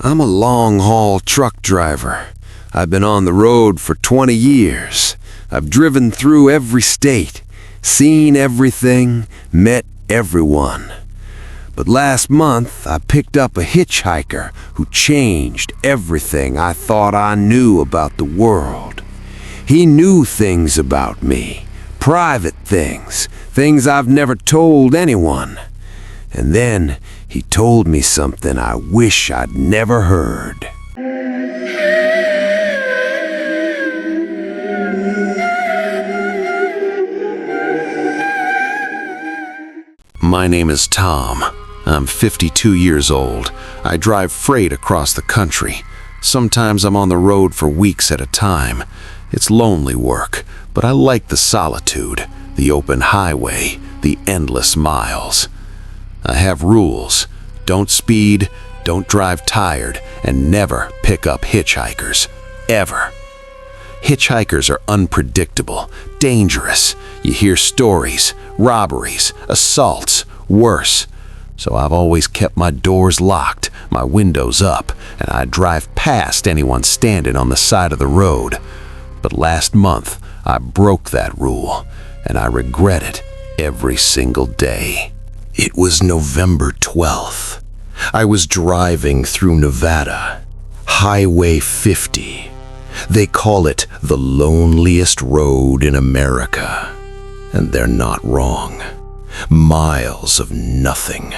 I'm a long-haul truck driver. I've been on the road for 20 years. I've driven through every state, seen everything, met everyone. But last month, I picked up a hitchhiker who changed everything I thought I knew about the world. He knew things about me, private things, things I've never told anyone. And then he told me something I wish I'd never heard. My name is Tom. I'm 52 years old. I drive freight across the country. Sometimes I'm on the road for weeks at a time. It's lonely work, but I like the solitude, the open highway, the endless miles. I have rules. Don't speed, don't drive tired, and never pick up hitchhikers. Ever. Hitchhikers are unpredictable, dangerous. You hear stories, robberies, assaults, worse. So I've always kept my doors locked, my windows up, and I drive past anyone standing on the side of the road. But last month, I broke that rule, and I regret it every single day. It was November 12th. I was driving through Nevada, Highway 50. They call it the loneliest road in America. And they're not wrong. Miles of nothing.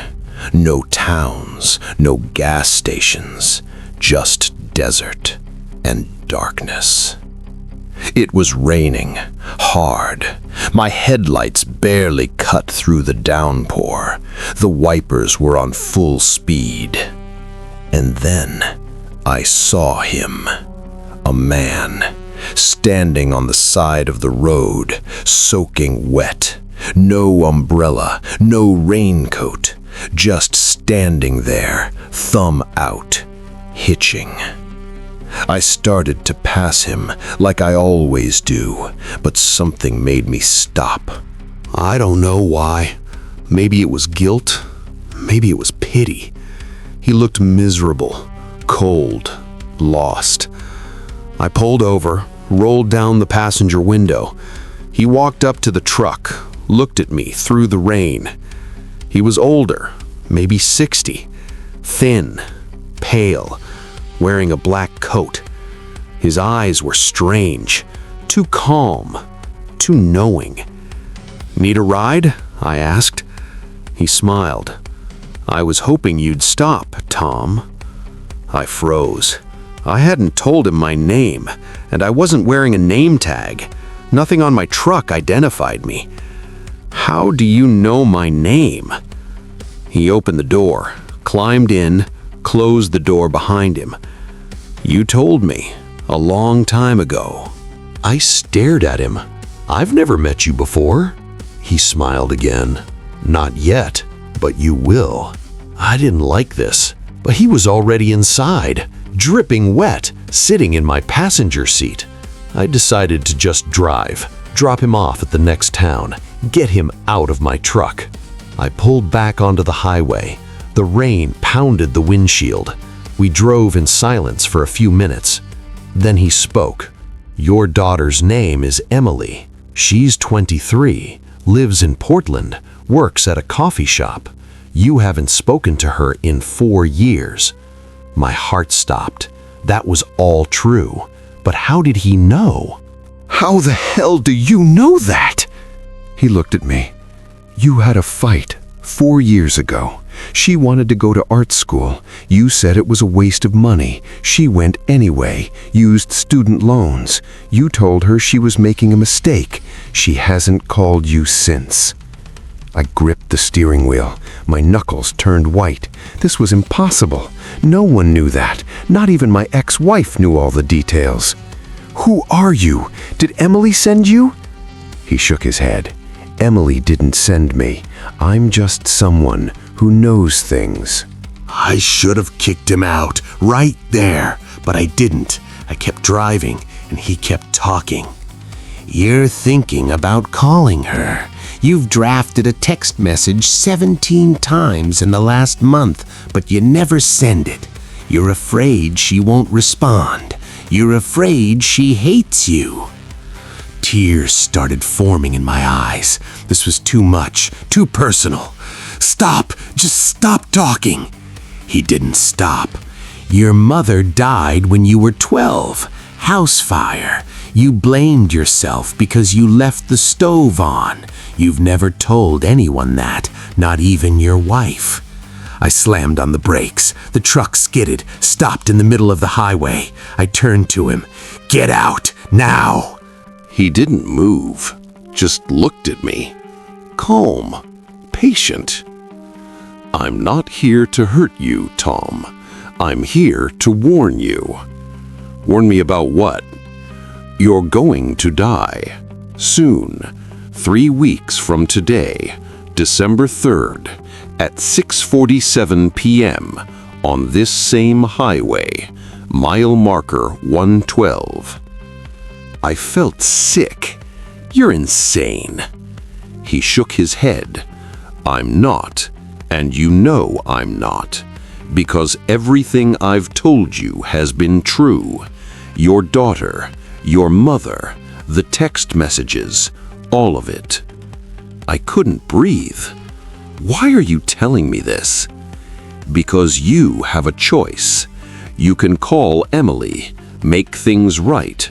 No towns, no gas stations, just desert and darkness. It was raining, hard. My headlights barely cut through the downpour. The wipers were on full speed. And then I saw him. A man, standing on the side of the road, soaking wet. No umbrella, no raincoat, just standing there, thumb out, hitching. I started to pass him, like I always do, but something made me stop. I don't know why. Maybe it was guilt. Maybe it was pity. He looked miserable, cold, lost. I pulled over, rolled down the passenger window. He walked up to the truck, looked at me through the rain. He was older, maybe 60, thin, pale, wearing a black coat. His eyes were strange, too calm, too knowing. "Need a ride?" I asked. He smiled. "I was hoping you'd stop, Tom." I froze. I hadn't told him my name, and I wasn't wearing a name tag. Nothing on my truck identified me. "How do you know my name?" He opened the door, climbed in, closed the door behind him. "You told me, a long time ago." I stared at him. "I've never met you before." He smiled again. "Not yet, but you will." I didn't like this, but he was already inside, dripping wet, sitting in my passenger seat. I decided to just drive, drop him off at the next town, get him out of my truck. I pulled back onto the highway. The rain pounded the windshield. We drove in silence for a few minutes. Then he spoke. "Your daughter's name is Emily. She's 23, lives in Portland, works at a coffee shop. You haven't spoken to her in 4 years." My heart stopped. That was all true. But how did he know? "How the hell do you know that?" He looked at me. "You had a fight 4 years ago. She wanted to go to art school. You said it was a waste of money. She went anyway, used student loans. You told her she was making a mistake. She hasn't called you since." I gripped the steering wheel. My knuckles turned white. This was impossible. No one knew that. Not even my ex-wife knew all the details. "Who are you? Did Emily send you?" He shook his head. "Emily didn't send me. I'm just someone who knows things." I should have kicked him out right there, but I didn't. I kept driving, and he kept talking. "You're thinking about calling her. You've drafted a text message 17 times in the last month, but you never send it. You're afraid she won't respond. You're afraid she hates you. Tears started forming in my eyes. This was too much, too personal. Stop! Just stop talking! He didn't stop. Your mother died when you were 12. House fire. You blamed yourself because you left the stove on. You've never told anyone that, not even your wife. I slammed on the brakes. The truck skidded, stopped in the middle of the highway. I turned to him. Get out, now! He didn't move, just looked at me. Calm, patient. I'm not here to hurt you, Tom. I'm here to warn you. Warn me about what? You're going to die. Soon. 3 weeks from today, December 3rd, at 6:47 p.m. on this same highway, mile marker 112. I felt sick. You're insane. He shook his head. I'm not, and you know I'm not, because everything I've told you has been true. Your daughter, your mother, the text messages, all of it. I couldn't breathe. Why are you telling me this? Because you have a choice. You can call Emily, make things right,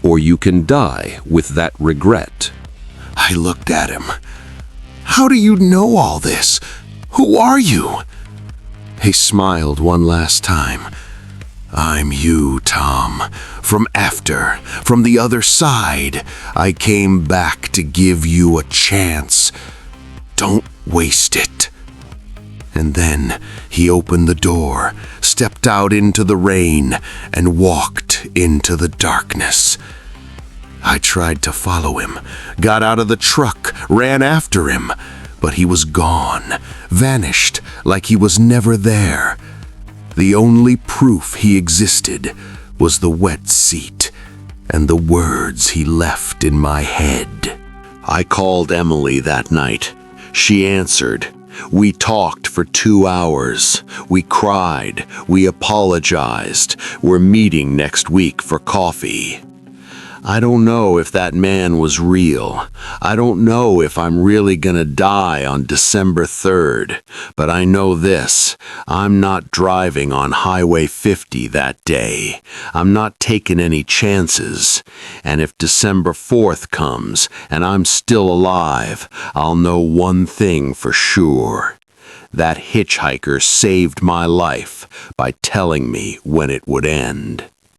or you can die with that regret. I looked at him. How do you know all this? Who are you? He smiled one last time. I'm you, Tom. From the other side. I came back to give you a chance. Don't waste it. And then he opened the door, stepped out into the rain, and walked into the darkness. I tried to follow him, got out of the truck, ran after him, but he was gone, vanished like he was never there. The only proof he existed was the wet seat and the words he left in my head. I called Emily that night. She answered. We talked for 2 hours. We cried. We apologized. We're meeting next week for coffee. I don't know if that man was real. I don't know if I'm really gonna die on December 3rd, but I know this. I'm not driving on Highway 50 that day. I'm not taking any chances. And if December 4th comes and I'm still alive, I'll know one thing for sure. That hitchhiker saved my life by telling me when it would end.